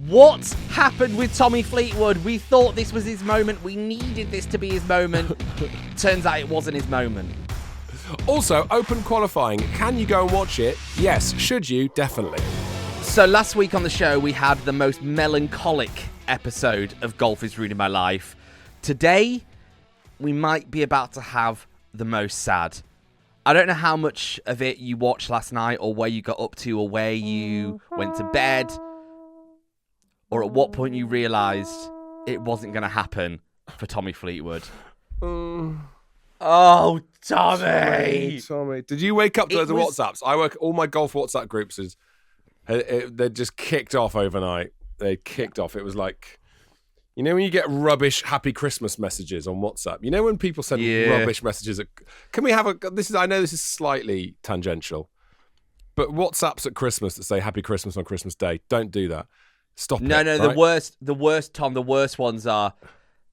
What happened with Tommy Fleetwood? We thought this was his moment. We needed this to be his moment. Turns out it wasn't his moment. Also, open qualifying. Can you go and watch it? Yes. Should you? Definitely. So last week on the show, we had the most melancholic episode of Golf is Ruining My Life. Today, we might be about to have the most sad. I don't know how much of it you watched last night or where you got up to or where you went to bed or at what point you realised it wasn't going to happen for Tommy Fleetwood. Oh, Tommy! Did you wake up to those WhatsApps? I work all my golf WhatsApp groups. They just kicked off overnight. They kicked off. It was like, you know when you get rubbish Happy Christmas messages on WhatsApp? You know when people send rubbish messages? Can we have I know this is slightly tangential, but WhatsApps at Christmas that say Happy Christmas on Christmas Day, don't do that. Stop it. No, right? the worst, Tom, the worst ones are,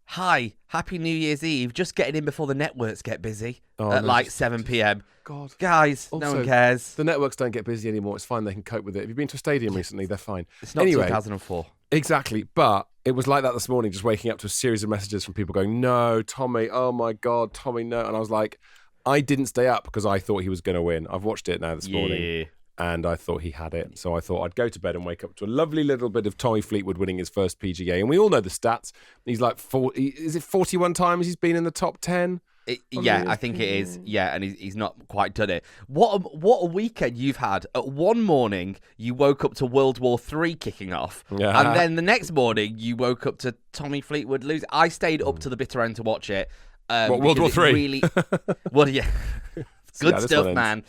hi, Happy New Year's Eve, just getting in before the networks get busy at 7 p.m. God. Guys, also, no one cares. The networks don't get busy anymore. It's fine. They can cope with it. If you've been to a stadium recently, they're fine. It's not 2004. Exactly. But it was like that this morning, just waking up to a series of messages from people going, no, Tommy, oh my God, Tommy, no. And I was like, I didn't stay up because I thought he was going to win. I've watched it now this morning. And I thought he had it. So I thought I'd go to bed and wake up to a lovely little bit of Tommy Fleetwood winning his first PGA. And we all know the stats. He's like, 41 times he's been in the top 10? I think it is. Yeah, and he's not quite done it. What a weekend you've had. At one morning, you woke up to World War III kicking off. Yeah. And then the next morning, you woke up to Tommy Fleetwood losing. I stayed up to the bitter end to watch it. World War III? Really, well, yeah. Good stuff, man.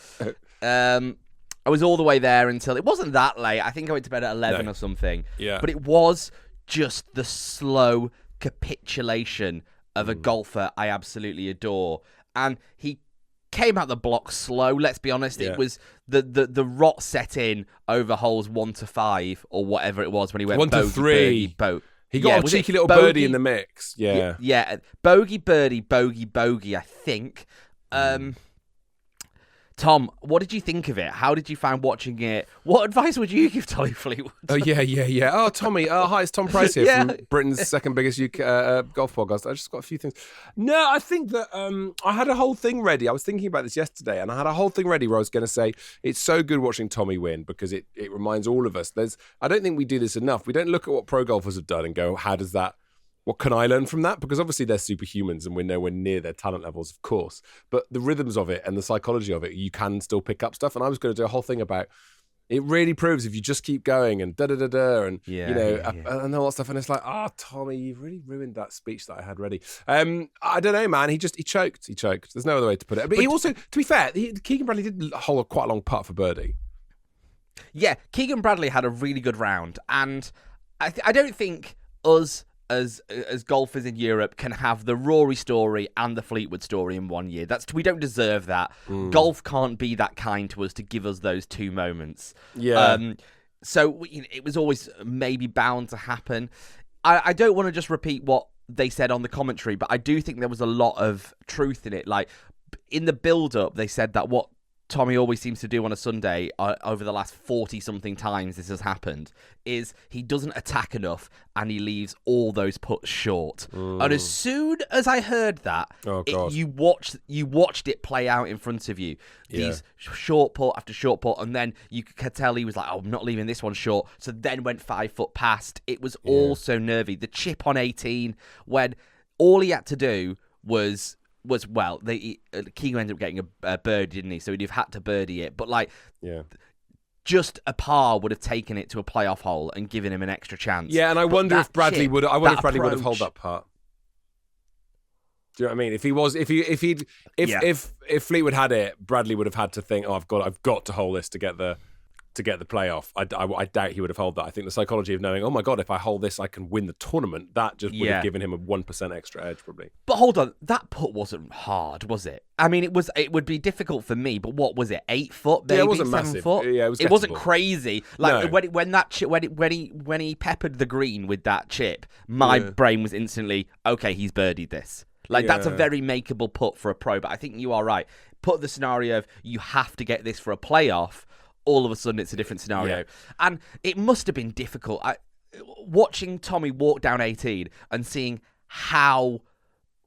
I was all the way there until it wasn't that late. I think I went to bed at 11 or something. Yeah. But it was just the slow capitulation of a golfer I absolutely adore. And he came out the block slow, let's be honest. Yeah. It was the rot set in over holes 1 to 5 or whatever it was when he went 1 to 3. He got a cheeky little birdie in the mix. Yeah. Yeah. Bogey, birdie, bogey, I think. Tom, what did you think of it? How did you find watching it? What advice would you give Tommy Fleetwood? Oh, yeah. Oh, Tommy. Hi, it's Tom Price here from Britain's second biggest UK golf podcast. I just got a few things. No, I think that I had a whole thing ready. I was thinking about this yesterday, and I had a whole thing ready where I was going to say, it's so good watching Tommy win because it reminds all of us. I don't think we do this enough. We don't look at what pro golfers have done and go, what can I learn from that? Because obviously they're superhumans and we're nowhere near their talent levels, of course. But the rhythms of it and the psychology of it, you can still pick up stuff. And I was going to do a whole thing about it really proves if you just keep going and da-da-da-da and, and all that stuff. And it's like, Tommy, you've really ruined that speech that I had ready. I don't know, man. He choked. There's no other way to put it. But he also, to be fair, Keegan Bradley did hold quite a long putt for birdie. Yeah, Keegan Bradley had a really good round. And I don't think us as golfers in Europe can have the Rory story and the Fleetwood story in 1 year. We don't deserve that. Golf can't be that kind to us to give us those two moments. Yeah. So it was always maybe bound to happen. I don't want to just repeat what they said on the commentary, but I do think there was a lot of truth in it. Like in the build-up, they said that what Tommy always seems to do on a Sunday over the last 40-something times this has happened is he doesn't attack enough and he leaves all those putts short. And as soon as I heard that, you watched it play out in front of you. These short putt after short putt, and then you could tell he was like, I'm not leaving this one short. So then went 5 foot past. It was all so nervy. The chip on 18, when all he had to do was Keegan ended up getting a birdie, didn't he? So he'd have had to birdie it. But just a par would have taken it to a playoff hole and given him an extra chance. Yeah, and I wonder if Bradley would have held that putt. Do you know what I mean? If Fleetwood had it, Bradley would have had to think, I've got to hole this to get the playoff. I doubt he would have held that. I think the psychology of knowing, oh my God, if I hold this, I can win the tournament. That just would have given him a 1% extra edge, probably. But hold on, that putt wasn't hard, was it? I mean, it would be difficult for me. But what was it? 8 foot, maybe? Yeah, it wasn't 7 massive. foot. Yeah, it was. It wasn't crazy. Like when he peppered the green with that chip, my brain was instantly, okay, he's birdied this. That's a very makeable putt for a pro. But I think you are right. Put the scenario of you have to get this for a playoff. All of a sudden, it's a different scenario. Yeah. And it must have been difficult. watching Tommy walk down 18 and seeing how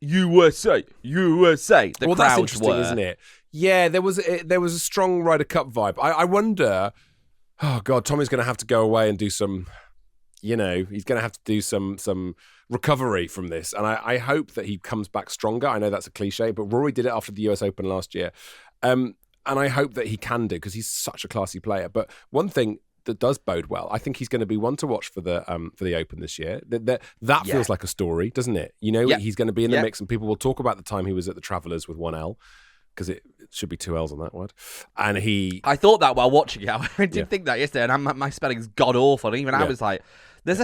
USA, the well, that's crowds interesting, were. isn't it? Yeah, there was a strong Ryder Cup vibe. I wonder. Oh God, Tommy's going to have to go away and do some. He's going to have to do some recovery from this, and I hope that he comes back stronger. I know that's a cliche, but Rory did it after the US Open last year, and I hope that he can do, because he's such a classy player. But one thing that does bode well, I think he's going to be one to watch for the Open this year. That feels like a story, doesn't it? He's going to be in the mix, and people will talk about the time he was at the Travellers with 1L. Because it should be 2 L's on that word. And I thought that while watching it. I did think that yesterday, and my spelling's god awful. And even I was like, there's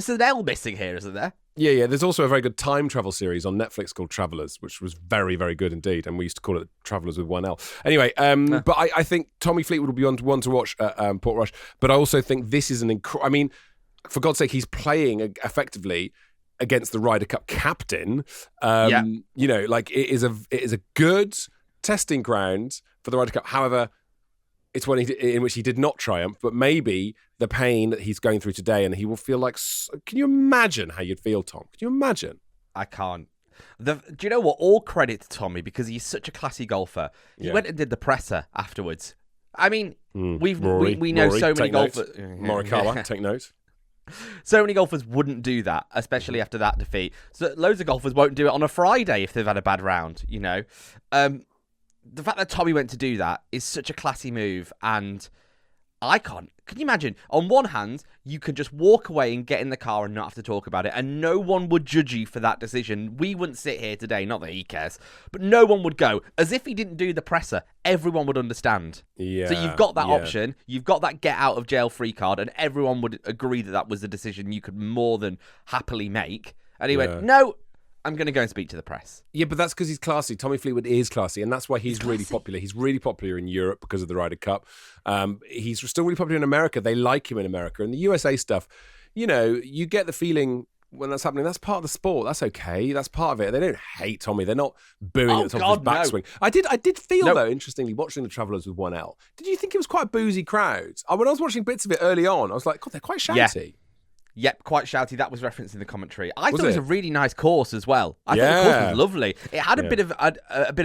an L missing here, isn't there? Yeah. There's also a very good time travel series on Netflix called Travellers, which was very, very good indeed. And we used to call it Travellers with 1L. Anyway, but I think Tommy Fleetwood will be one to watch at Portrush. But I also think this is for God's sake, he's playing effectively against the Ryder Cup captain. It is a good testing ground for the Ryder Cup. However, it's one in which he did not triumph, but maybe the pain that he's going through today, and he will feel like... Can you imagine how you'd feel, Tom? Can you imagine? I can't. Do you know what? All credit to Tommy, because he's such a classy golfer. He went and did the presser afterwards. I mean, we know so many golfers... Morikawa, take note. So many golfers wouldn't do that, especially after that defeat. So loads of golfers won't do it on a Friday if they've had a bad round, The fact that Tommy went to do that is such a classy move, and can you imagine? On one hand, you could just walk away and get in the car and not have to talk about it, and no one would judge you for that decision. We wouldn't sit here today, not that he cares, but no one would go, as if he didn't do the presser. Everyone would understand. Yeah, so you've got that option, you've got that get out of jail free card, and everyone would agree that was a decision you could more than happily make. And he went, no, I'm going to go and speak to the press. Yeah, but that's because he's classy. Tommy Fleetwood is classy, and that's why he's really popular. He's really popular in Europe because of the Ryder Cup. He's still really popular in America. They like him in America. And the USA stuff, you get the feeling when that's happening, that's part of the sport. That's okay. That's part of it. They don't hate Tommy. They're not booing at the top of his backswing. No. I did feel, though, interestingly, watching the Travellers with 1L, did you think it was quite a boozy crowd? When I was watching bits of it early on, I was like, God, they're quite shouty. Yeah. Yep, quite shouty. That was referenced in the commentary. I thought it was a really nice course as well. I thought the course was lovely. It had a bit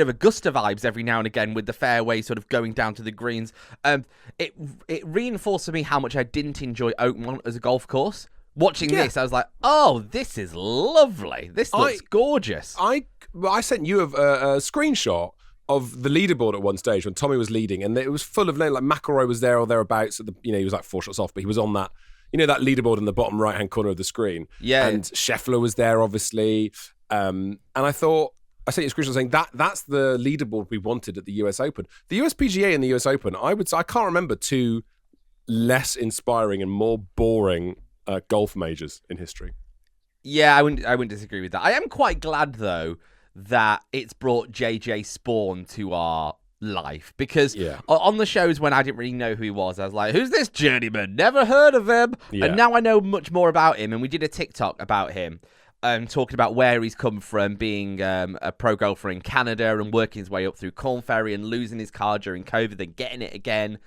of Augusta vibes every now and again, with the fairway sort of going down to the greens. It reinforced for me how much I didn't enjoy Oakmont as a golf course. Watching this, I was like, oh, this is lovely. This looks gorgeous. I sent you a screenshot of the leaderboard at one stage when Tommy was leading, and it was full of, like, McIlroy was there or thereabouts. He was like 4 shots off, but he was on that. That leaderboard in the bottom right-hand corner of the screen. Yeah. And Scheffler was there, obviously. And I sent you a screenshot saying that's the leaderboard we wanted at the US Open. The USPGA and the US Open, I can't remember two less inspiring and more boring golf majors in history. Yeah, I wouldn't disagree with that. I am quite glad, though, that it's brought JJ Spawn to our life, because on the shows when I didn't really know who he was, I was like, who's this journeyman? Never heard of him. And now I know much more about him, and we did a TikTok about him, talking about where he's come from, being a pro golfer in Canada and working his way up through Corn Ferry and losing his car during COVID, then getting it again.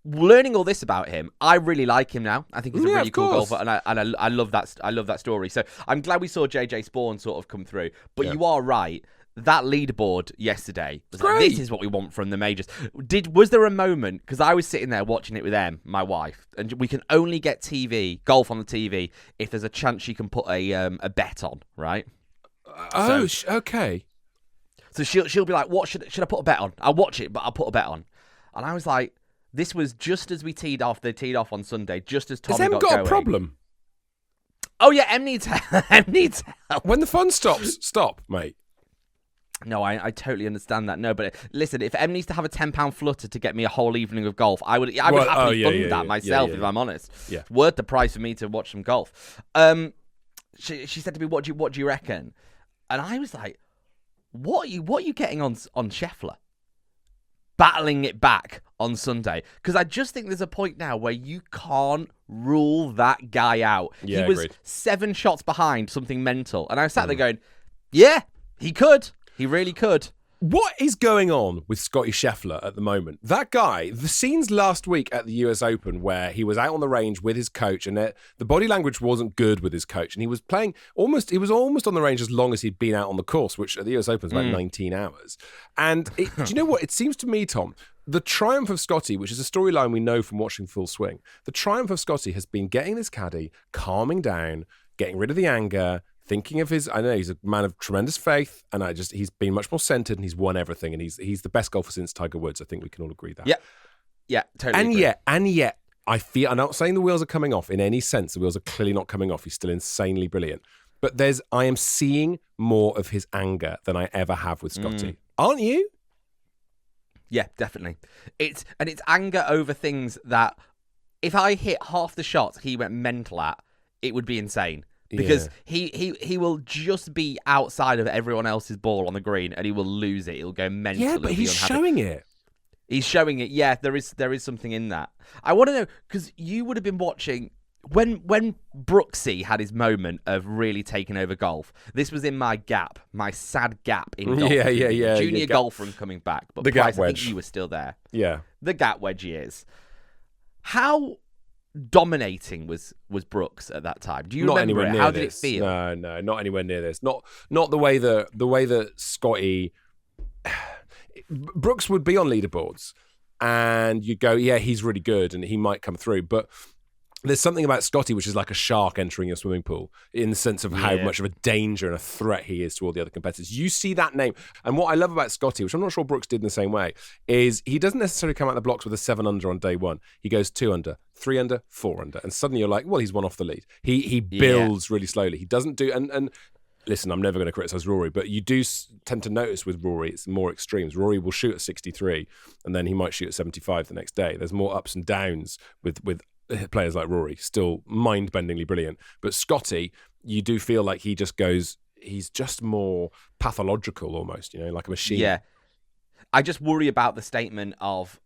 Learning all this about him, I really like him now. I think he's a really cool golfer, and I love that. I love that story. So I'm glad we saw JJ Spawn sort of come through. But you are right. That leaderboard yesterday was like, this is what we want from the majors. Was there a moment, because I was sitting there watching it with Em, my wife, and we can only get golf on the TV if there's a chance she can put a bet on, right? Okay. So she'll be like, what should I put a bet on? I'll watch it, but I'll put a bet on. And I was like, this was just as we teed off. They teed off on Sunday, just as Tommy got going. Has Em got a problem? Oh yeah, Em needs help. Em needs help. When the fun stops, stop, mate. No, I totally understand that. No, but listen, if Em needs to have a £10 flutter to get me a whole evening of golf, I would happily fund that myself, if I'm honest. Yeah. It's worth the price for me to watch some golf. She said to me, what do you reckon? And I was like, what are you getting on Scheffler? Battling it back on Sunday. Because I just think there's a point now where you can't rule that guy out. Yeah, he was agreed. 7 shots behind something mental. And I sat there going, yeah, he could. He really could. What is going on with Scottie Scheffler at the moment? That guy, the scenes last week at the US Open where he was out on the range with his coach and the body language wasn't good with his coach and he was almost on the range as long as he'd been out on the course, which at the US Open is about 19 hours. And do you know what? It seems to me, Tom, the triumph of Scottie, which is a storyline we know from watching Full Swing, the triumph of Scottie has been getting this caddy, calming down, getting rid of the anger, thinking of I know he's a man of tremendous faith, and he's been much more centered, and he's won everything, and he's the best golfer since Tiger Woods. I think we can all agree that. Yeah, totally. And yet, I feel, I'm not saying the wheels are coming off in any sense. The wheels are clearly not coming off. He's still insanely brilliant, but I am seeing more of his anger than I ever have with Scottie. Aren't you? Yeah, definitely. It's anger over things that if I hit half the shots he went mental at, it would be insane. Because he will just be outside of everyone else's ball on the green and he will lose it. He'll go mental. Yeah, but he's showing it. He's showing it. Yeah, there is something in that. I want to know, because you would have been watching when Brooksy had his moment of really taking over golf. This was in my sad gap in golf. Yeah. Junior golfer and coming back. But the Price, gap wedge. I think you were still there. Yeah. The gap wedge is. How dominating was Brooks at that time? Do you remember it? How did it feel? No, not anywhere near this. Not the way that Scottie Brooks would be on leaderboards and you'd go, yeah, he's really good and he might come through, but there's something about Scottie which is like a shark entering your swimming pool in the sense of how much of a danger and a threat he is to all the other competitors. You see that name. And what I love about Scottie, which I'm not sure Brooks did in the same way, is he doesn't necessarily come out the blocks with a 7 under on day one. He goes 2 under, 3 under, 4 under. And suddenly you're like, well, he's one off the lead. He builds really slowly. He doesn't do... And listen, I'm never going to criticize Rory, but you do tend to notice with Rory, it's more extremes. Rory will shoot at 63 and then he might shoot at 75 the next day. There's more ups and downs with players like Rory, still mind-bendingly brilliant. But Scottie, you do feel like he just goes, he's just more pathological almost, like a machine. Yeah. I just worry about the statement of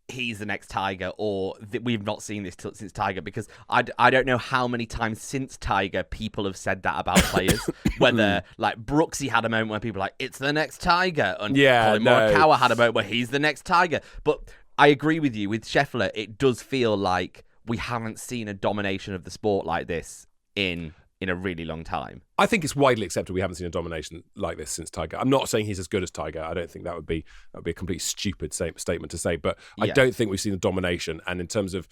he's the next Tiger or we've not seen this since Tiger, because I don't know how many times since Tiger people have said that about players. Whether like Brooksy had a moment where people are like, it's the next Tiger, and Colin Morikawa had a moment where he's the next Tiger. But I agree with you. With Scheffler, it does feel like we haven't seen a domination of the sport like this in a really long time. I think it's widely accepted we haven't seen a domination like this since Tiger. I'm not saying he's as good as Tiger. I don't think that would be a complete stupid statement to say, but I don't think we've seen the domination. And in terms of,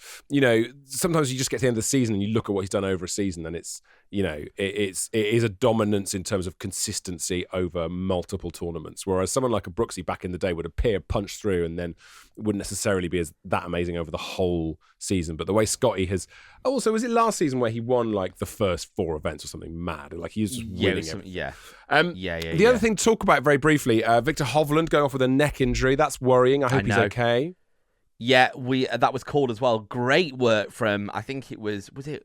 sometimes you just get to the end of the season and you look at what he's done over a season and it's, it is a dominance in terms of consistency over multiple tournaments. Whereas someone like a Brooksy back in the day would appear, punch through, and then wouldn't necessarily be that amazing over the whole season. But the way Scottie has... Also, was it last season where he won like the first 4 events or something mad? Like he was just winning it. The other thing to talk about very briefly, Victor Hovland going off with a neck injury. That's worrying. I hope he's okay. Yeah, that was called as well. Great work from, I think it was it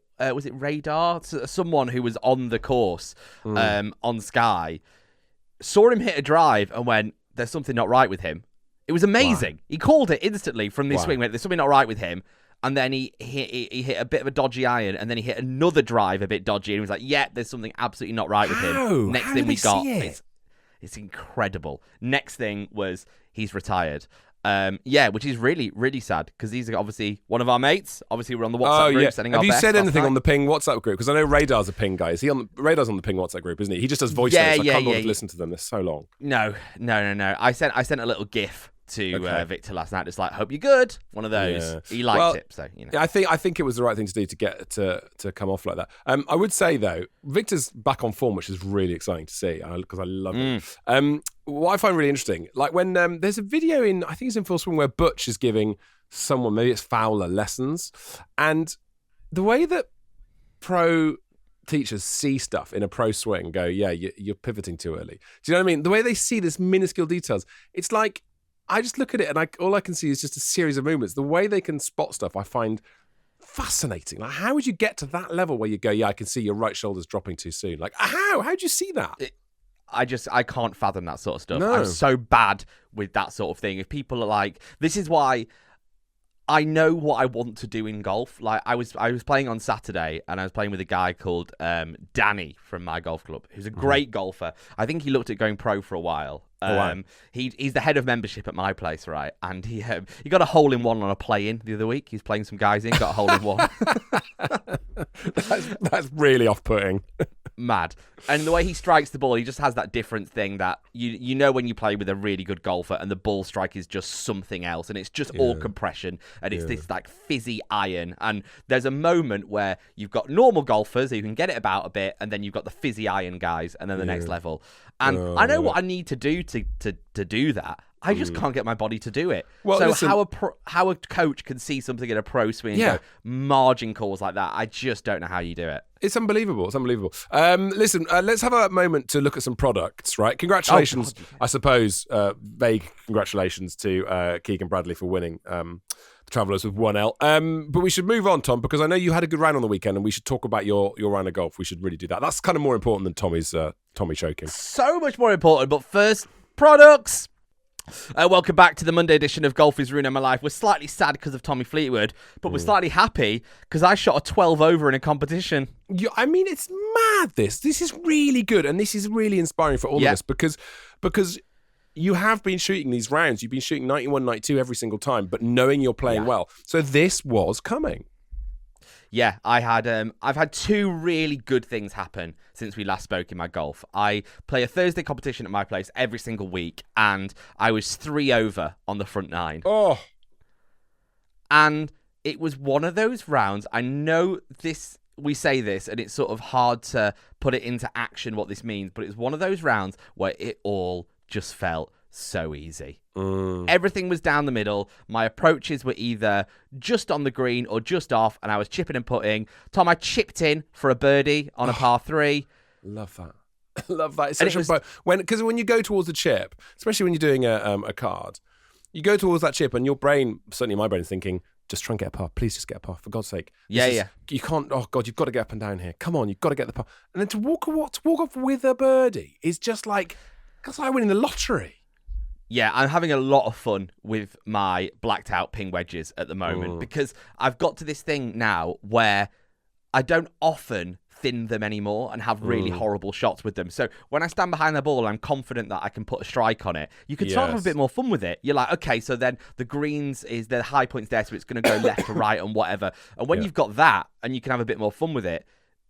Radar? Someone who was on the course on Sky. Saw him hit a drive and went, there's something not right with him. It was amazing. Wow. He called it instantly from the swing. Went, there's something not right with him. And then he hit a bit of a dodgy iron, and then he hit another drive a bit dodgy, and he was like, yeah, there's something absolutely not right with him. Next thing we got, it's incredible. Next thing was he's retired. Which is really, really sad, because he's obviously one of our mates. Obviously, we're on the WhatsApp group sending our best. Have you said anything on the Ping WhatsApp group? Because I know Radar's a Ping guy. Is he on Radar's on the Ping WhatsApp group, isn't he? He just does voice notes. I can't bother to listen to them. They're so long. No. I sent a little GIF to Victor last night. Just like, hope you're good. One of those. Yeah. He liked it, so I think it was the right thing to do to get to come off like that. I would say though, Victor's back on form, which is really exciting to see because I love it. What I find really interesting, like when there's a video I think it's in Full Swing where Butch is giving someone, maybe it's Fowler, lessons, and the way that pro teachers see stuff in a pro swing and go, yeah, you're pivoting too early. Do you know what I mean? The way they see this minuscule details, it's like, I just look at it and all I can see is just a series of movements. The way they can spot stuff, I find fascinating. Like, how would you get to that level where you go, yeah, I can see your right shoulder's dropping too soon? Like, how'd you see that? I can't fathom that sort of stuff. No. I'm so bad with that sort of thing. If people are like, this is why I know what I want to do in golf. Like I was playing on Saturday and I was playing with a guy called Danny from my golf club, who's a great golfer. I think he looked at going pro for a while. Wow. He's the head of membership at my place, right? And he got a hole in one on a play-in the other week. He's playing some guys in, got a hole in one. That's really off-putting. Mad. And the way he strikes the ball, he just has that different thing that you know when you play with a really good golfer and the ball strike is just something else, and it's just all compression, and it's this like fizzy iron. And there's a moment where you've got normal golfers who can get it about a bit, and then you've got the fizzy iron guys, and then the next level. And I know what I need to do to do that. I just can't get my body to do it. Well, so listen, how a coach can see something in a pro swing and go, margin calls like that, I just don't know how you do it. It's unbelievable. Listen, let's have a moment to look at some products, right? Congratulations, I suppose, vague congratulations to Keegan Bradley for winning the Travellers with 1L. But we should move on, Tom, because I know you had a good round on the weekend and we should talk about your round of golf. We should really do that. That's kind of more important than Tommy choking. So much more important. But first, products. Welcome back to the Monday edition of Golf is Ruining My Life. We're slightly sad because of Tommy Fleetwood, but we're slightly happy because I shot a 12 over in a competition. I mean, it's mad, this. This is really good, and this is really inspiring for all of us because you have been shooting these rounds. You've been shooting 91, 92 every single time, but knowing you're playing well. So this was coming. Yeah, I've had two really good things happen since we last spoke in my golf. I play a Thursday competition at my place every single week, and I was 3 over on the front nine. Oh. And it was one of those rounds, I know we say this, and it's sort of hard to put it into action what this means, but it was one of those rounds where it all just felt so easy. Everything was down the middle. My approaches were either just on the green or just off, and I was chipping and putting. Tom, I chipped in for a birdie on a par 3. Love that. Love that. It's such because when you go towards the chip, especially when you're doing a card, you go towards that chip, and your brain, certainly my brain, is thinking, just try and get a par. Please just get a par, for God's sake. You can't. Oh God, you've got to get up and down here. Come on, you've got to get the par. And then to walk off with a birdie is just like, that's like winning the lottery. Yeah, I'm having a lot of fun with my blacked out ping wedges at the moment because I've got to this thing now where I don't often thin them anymore and have really horrible shots with them. So when I stand behind the ball, I'm confident that I can put a strike on it. You can start to have a bit more fun with it. You're like, okay, so then the greens is the high points there, so it's going to go left to right and whatever. And when you've got that and you can have a bit more fun with it,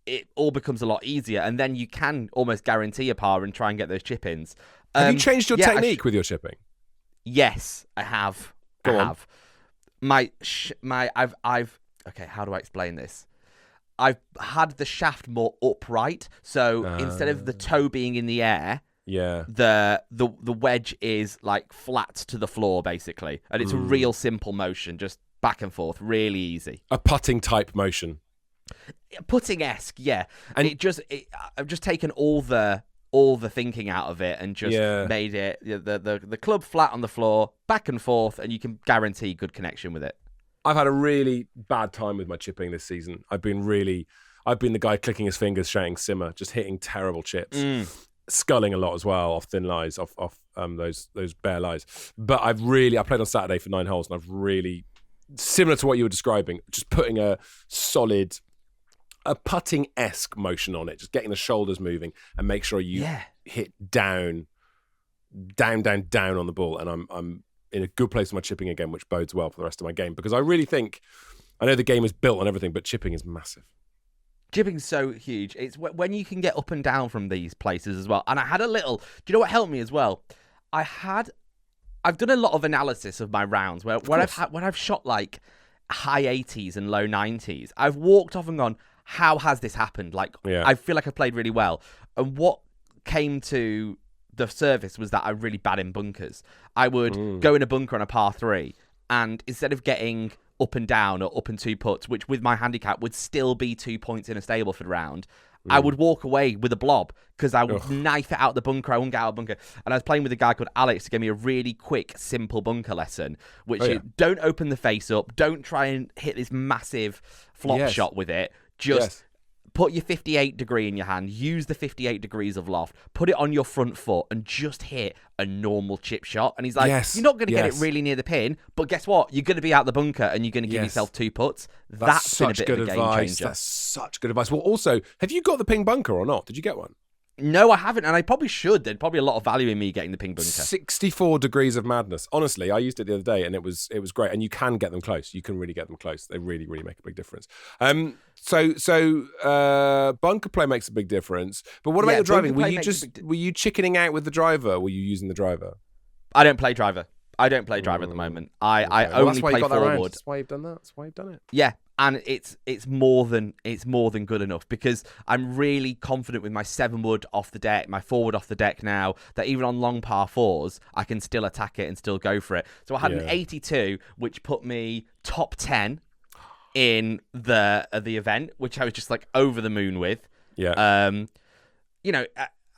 it all becomes a lot easier. And then you can almost guarantee a par and try and get those chip-ins. Have you changed your technique with your chipping? Yes, I have. Go on. I've okay, how do I explain this? I've had the shaft more upright, so instead of the toe being in the air, the wedge is like flat to the floor basically, and it's a real simple motion, just back and forth, really easy. A putting type motion. Putting-esque, yeah. And I've just taken all the thinking out of it and just made it the club flat on the floor, back and forth, and you can guarantee good connection with it. I've had a really bad time with my chipping this season. I've been the guy clicking his fingers, shouting simmer, just hitting terrible chips, sculling a lot as well off thin lies, off those bare lies. But I played on Saturday for 9 holes, and I've really, similar to what you were describing, just putting a putting-esque motion on it, just getting the shoulders moving and make sure you hit down on the ball. And I'm in a good place with my chipping again, which bodes well for the rest of my game, because I really think, I know the game is built on everything, but chipping is massive. Chipping's so huge. It's when you can get up and down from these places as well. And I had do you know what helped me as well? I've done a lot of analysis of my rounds when I've shot like high 80s and low 90s. I've walked off and gone, how has this happened? I feel like I've played really well. And what came to the surface was that I'm really bad in bunkers. I would go in a bunker on a par 3, and instead of getting up and down or up and 2 putts, which with my handicap would still be 2 points in a Stableford round, I would walk away with a blob because I would knife it out the bunker. I wouldn't get out of the bunker. And I was playing with a guy called Alex to give me a really quick, simple bunker lesson, which is don't open the face up. Don't try and hit this massive flop shot with it. Just put your 58 degree in your hand, use the 58 degrees of loft, put it on your front foot, and just hit a normal chip shot. And he's like, you're not going to get it really near the pin, but guess what? You're going to be out the bunker and you're going to give yourself 2 putts. That's been a bit of a game changer. That's such good advice. Well, also, have you got the ping bunker or not? Did you get one? No, I haven't, and I probably should. There's probably a lot of value in me getting the ping bunker. 64 degrees of madness. Honestly, I used it the other day, and it was great. And you can get them close. You can really get them close. They really, really make a big difference. So bunker play makes a big difference. But what about your driving? Were you chickening out with the driver? Were you using the driver? I don't play driver. at the moment. I only play forward. That's why you've done that. That's why you've done it. Yeah. And it's more than good enough, because I'm really confident with my 7-wood off the deck, my 4-wood off the deck now, that even on long par 4s, I can still attack it and still go for it. So I had an 82, which put me top 10 in the event, which I was just like over the moon with. Yeah.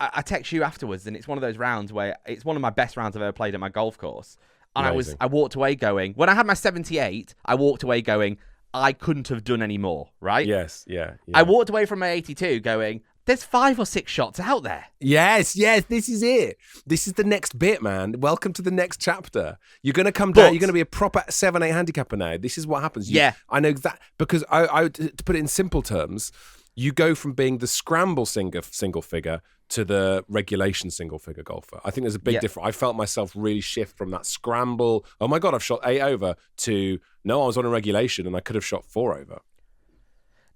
I text you afterwards, and it's one of those rounds where it's one of my best rounds I've ever played at my golf course. And Amazing. I walked away going, when I had my 78, I walked away going, I couldn't have done any more, right? Yes, yeah. I walked away from my 82 going, there's 5 or 6 shots out there. Yes, this is it. This is the next bit, man. Welcome to the next chapter. You're going to come down. You're going to be a proper 7-8 handicapper now. This is what happens. I know that, because I to put it in simple terms, you go from being the scramble single figure to the regulation single figure golfer. I think there's a big difference. I felt myself really shift from that scramble, oh my God, I've shot 8 over, to no, I was on a regulation and I could have shot 4 over.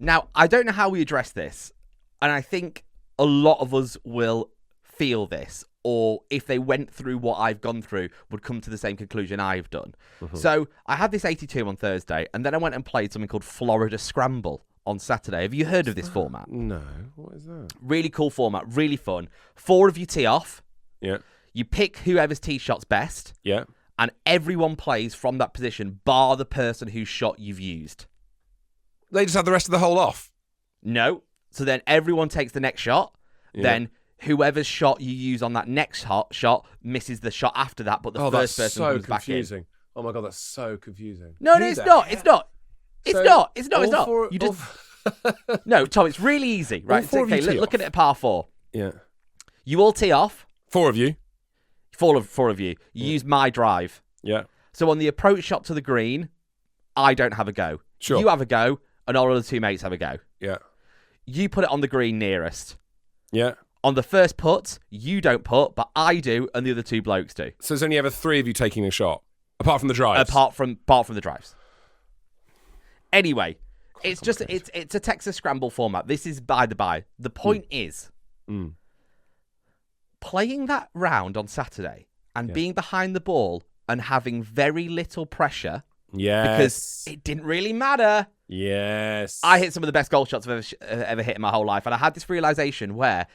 Now, I don't know how we address this, and I think a lot of us will feel this, or if they went through what I've gone through, would come to the same conclusion I've done. Mm-hmm. So I had this 82 on Thursday, and then I went and played something called Florida Scramble on Saturday. Have you heard of this format? No. What is that? Really cool format, really fun. 4 of you tee off. Yeah. You pick whoever's tee shot's best. Yeah. And everyone plays from that position, bar the person whose shot you've used. They just have the rest of the hole off? No. So then everyone takes the next shot. Yeah. Then whoever's shot you use on that next shot misses the shot after that, but the first person comes back in. Oh my God, that's so confusing. No, it's not. It's not. It's not. You just no, Tom. It's really easy, right? Okay, look at it at par 4. Yeah. You all tee off. 4 of you. 4 of you. You use my drive. Yeah. So on the approach shot to the green, I don't have a go. Sure. You have a go, and our other 2 mates have a go. Yeah. You put it on the green nearest. Yeah. On the first putt, you don't put, but I do, and the other 2 blokes do. So there's only ever 3 of you taking a shot, apart from the drives. Apart from the drives. Anyway, it's a Texas Scramble format. This is by the by. The point is, playing that round on Saturday and being behind the ball and having very little pressure. Yes. Because it didn't really matter. Yes. I hit some of the best golf shots I've ever hit in my whole life, and I had this realization where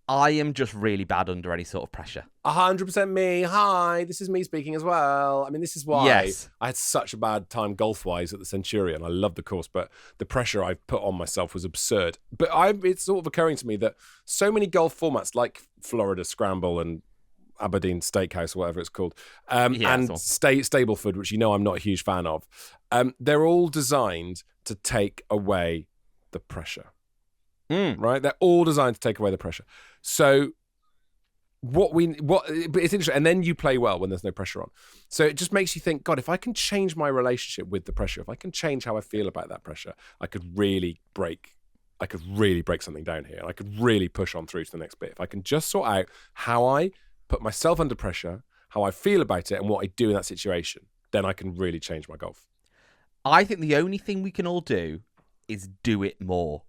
I am just really bad under any sort of pressure. 100% me. Hi, this is me speaking as well. I mean, this is why I had such a bad time golf-wise at the Centurion. I love the course, but the pressure I put on myself was absurd. But it's sort of occurring to me that so many golf formats like Florida Scramble and Aberdeen Steakhouse, or whatever it's called, and Stableford, which I'm not a huge fan of, they're all designed to take away the pressure. Right? They're all designed to take away the pressure. So but it's interesting. And then you play well when there's no pressure on. So it just makes you think, God, if I can change my relationship with the pressure, if I can change how I feel about that pressure, I could really break something down here. And I could really push on through to the next bit. If I can just sort out how I put myself under pressure, how I feel about it, and what I do in that situation, then I can really change my golf. I think the only thing we can all do is do it more,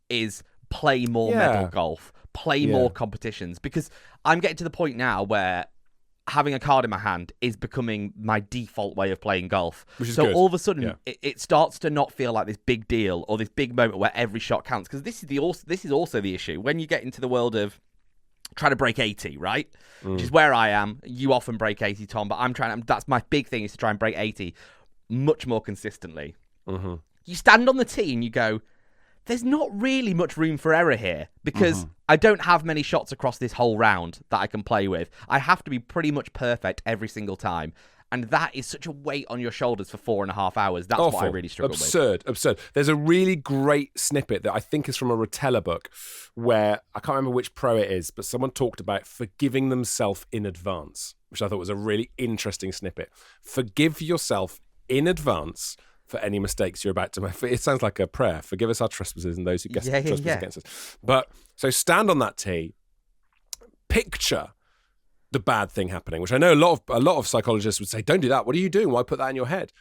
is play more medal golf, play more competitions, because I'm getting to the point now where having a card in my hand is becoming my default way of playing golf. Which is so good. All of a sudden, it starts to not feel like this big deal or this big moment where every shot counts, because this is also the issue when you get into the world of trying to break 80, right? Which is where I am. You often break 80, Tom, but that's my big thing, is to try and break 80 much more consistently. Mm-hmm. You stand on the tee and you go, there's not really much room for error here, because I don't have many shots across this whole round that I can play with. I have to be pretty much perfect every single time. And that is such a weight on your shoulders for 4.5 hours. That's what I really struggle with. Absurd. There's a really great snippet that I think is from a Rotella book where, I can't remember which pro it is, but someone talked about forgiving themselves in advance, which I thought was a really interesting snippet. Forgive yourself in advance for any mistakes you're about to make. It sounds like a prayer. Forgive us our trespasses and those who trespass against us. But so stand on that tee, picture the bad thing happening, which I know a lot of psychologists would say, don't do that. What are you doing? Why put that in your head?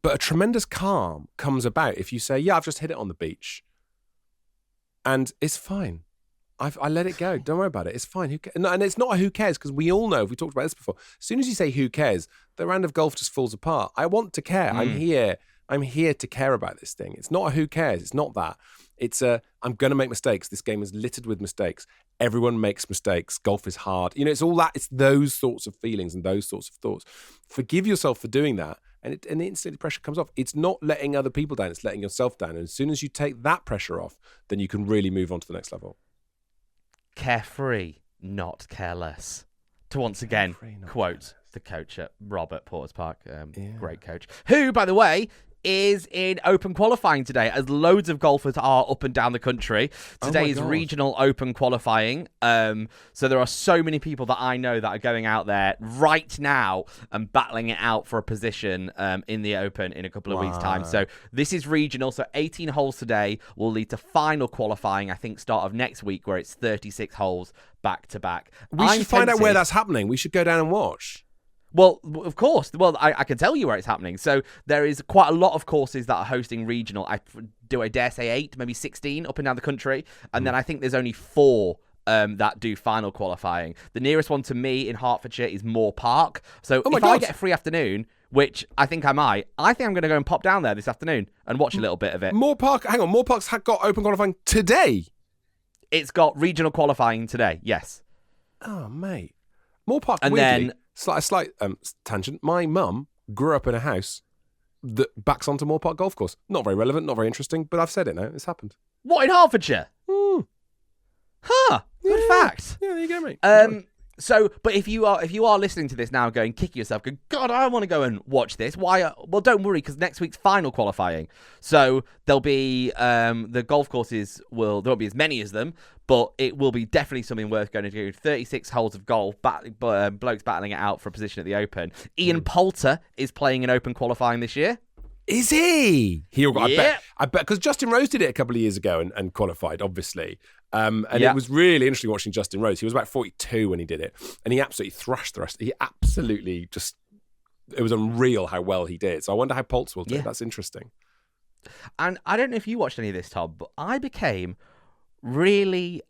But a tremendous calm comes about if you say, yeah, I've just hit it on the beach. And it's fine. I let it go. Don't worry about it. It's fine. And it's not a who cares, because we all know, we talked about this before, as soon as you say who cares, the round of golf just falls apart. I want to care. I'm here to care about this thing. It's not a who cares. It's not that. It's I'm going to make mistakes. This game is littered with mistakes. Everyone makes mistakes. Golf is hard. It's all that. It's those sorts of feelings and those sorts of thoughts. Forgive yourself for doing that. And instantly the pressure comes off. It's not letting other people down. It's letting yourself down. And as soon as you take that pressure off, then you can really move on to the next level. Carefree, not careless. To once again quote the coach at Robert Porter's Park, great coach, who, by the way, is in Open qualifying today, as loads of golfers are up and down the country. Today is regional Open qualifying. So there are so many people that I know that are going out there right now and battling it out for a position in the Open in a couple of weeks' time. So this is regional. So 18 holes today will lead to final qualifying, I think, start of next week, where it's 36 holes back to back. We should find out where that's happening. We should go down and watch. Well, of course. Well, I can tell you where it's happening. So there is quite a lot of courses that are hosting regional. I dare say 8, maybe 16 up and down the country. And then I think there's only 4 that do final qualifying. The nearest one to me in Hertfordshire is Moore Park. So if I get a free afternoon, which I think I might, I think I'm going to go and pop down there this afternoon and watch a little bit of it. Moore Park, hang on, Moore Park's got Open qualifying today? It's got regional qualifying today, yes. Oh, mate. Moore Park, and weirdly, then... Slight tangent. My mum grew up in a house that backs onto Moore Park Golf Course. Not very relevant, not very interesting, but I've said it now. It's happened. What, in Hertfordshire? Huh. Good fact. Yeah, there you go, mate. So, but if you are listening to this now, going kick yourself, going, God, I want to go and watch this. Why? Well, don't worry, because next week's final qualifying. So there'll be the golf courses there won't be as many as them, but it will be definitely something worth going to do. 36 holes of golf, blokes battling it out for a position at the Open. Ian Poulter is playing in Open qualifying this year. Is he? I bet, because Justin Rose did it a couple of years ago and qualified, obviously. It was really interesting watching Justin Rose. He was about 42 when he did it, and he absolutely thrashed the rest. He absolutely it was unreal how well he did. So I wonder how Poulter will do. Yeah. That's interesting. And I don't know if you watched any of this, Tom, but I became really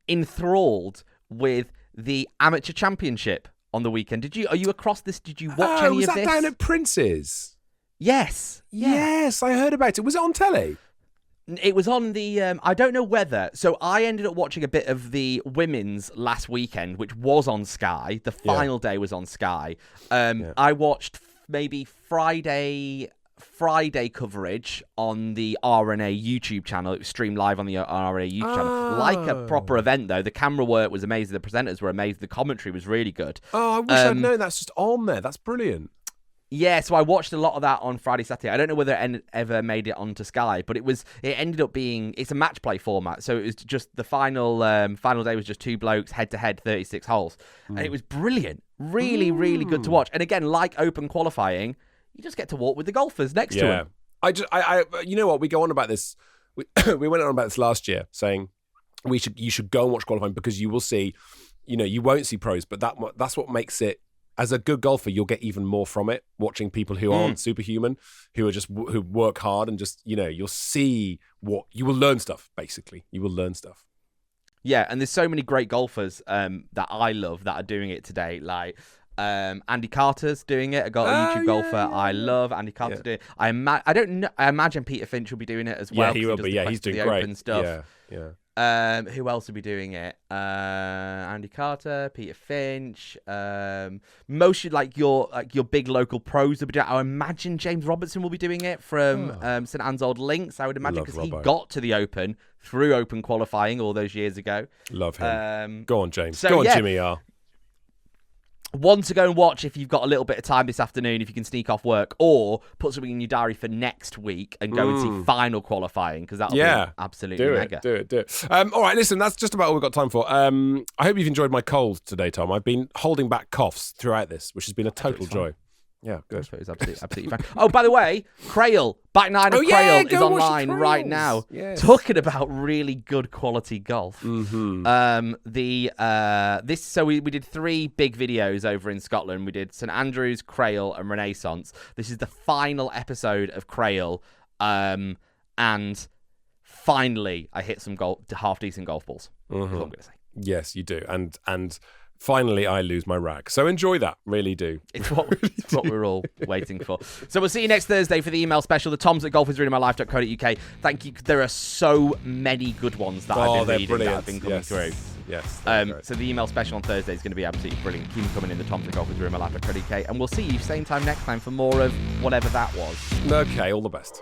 enthralled with the Amateur Championship on the weekend. Are you across this? Did you watch any of this? Was that down at Prince's? Yes. Yeah. Yes, I heard about it. Was it on telly? It was on the, I don't know whether, so I ended up watching a bit of the women's last weekend, which was on Sky. The final day was on Sky. I watched maybe Friday coverage on the RNA YouTube channel. It was streamed live on the RNA YouTube channel. Like a proper event, though. The camera work was amazing. The presenters were amazing. The commentary was really good. Oh, I wish I'd known that's just on there. That's brilliant. Yeah, so I watched a lot of that on Friday, Saturday. I don't know whether it ever made it onto Sky, but it ended up being, it's a match play format. So it was just the final day was just 2 blokes head to head, 36 holes. And it was brilliant. Really, really good to watch. And again, like Open qualifying, you just get to walk with the golfers next to them. I you know what? We go on about this. We went on about this last year, saying you should go and watch qualifying, because you will see, you won't see pros, but that's what makes it. As a good golfer, you'll get even more from it, watching people who aren't superhuman, who work hard, and just, you'll see you will learn stuff, basically. You will learn stuff. Yeah, and there's so many great golfers that I love that are doing it today. Like Andy Carter's doing it, a YouTube golfer. I love Andy Carter doing it. I imagine Peter Finch will be doing it as well. Yeah, he will be. Yeah, he's doing great. Open stuff. Yeah. Who else will be doing it? Andy Carter, Peter Finch. Most like your big local pros will be doing it. I imagine James Robertson will be doing it from St Anne's Old Links. I would imagine, because he got to the Open through Open qualifying all those years ago. Love him. Go on, James. Go on, Jimmy R. One to go and watch if you've got a little bit of time this afternoon, if you can sneak off work, or put something in your diary for next week and go and see final qualifying, because that'll be absolutely mega. Do it. All right, listen, that's just about all we've got time for. I hope you've enjoyed my cold today, Tom. I've been holding back coughs throughout this, which has been a total joy. Yeah, good. So it's absolutely fine. Oh, by the way, Crail, back nine of Crail is online right now. Yes. Talking about really good quality golf. Mm-hmm. So we did 3 big videos over in Scotland. We did St Andrews, Crail, and Renaissance. This is the final episode of Crail, and finally I hit some half decent golf balls. That's what I'm going to say. Yes, you do, and finally I lose my rag. So enjoy that, really do. It's what we're all waiting for. So we'll see you next Thursday for the email special, the Toms at golfisruiningmylife.co.uk. Thank you. There are so many good ones that I've been reading that have been coming through. Yes. So the email special on Thursday is going to be absolutely brilliant. Keep them coming in, the Toms at golfisruiningmylife.co.uk, and we'll see you same time next time for more of whatever that was. Okay, all the best.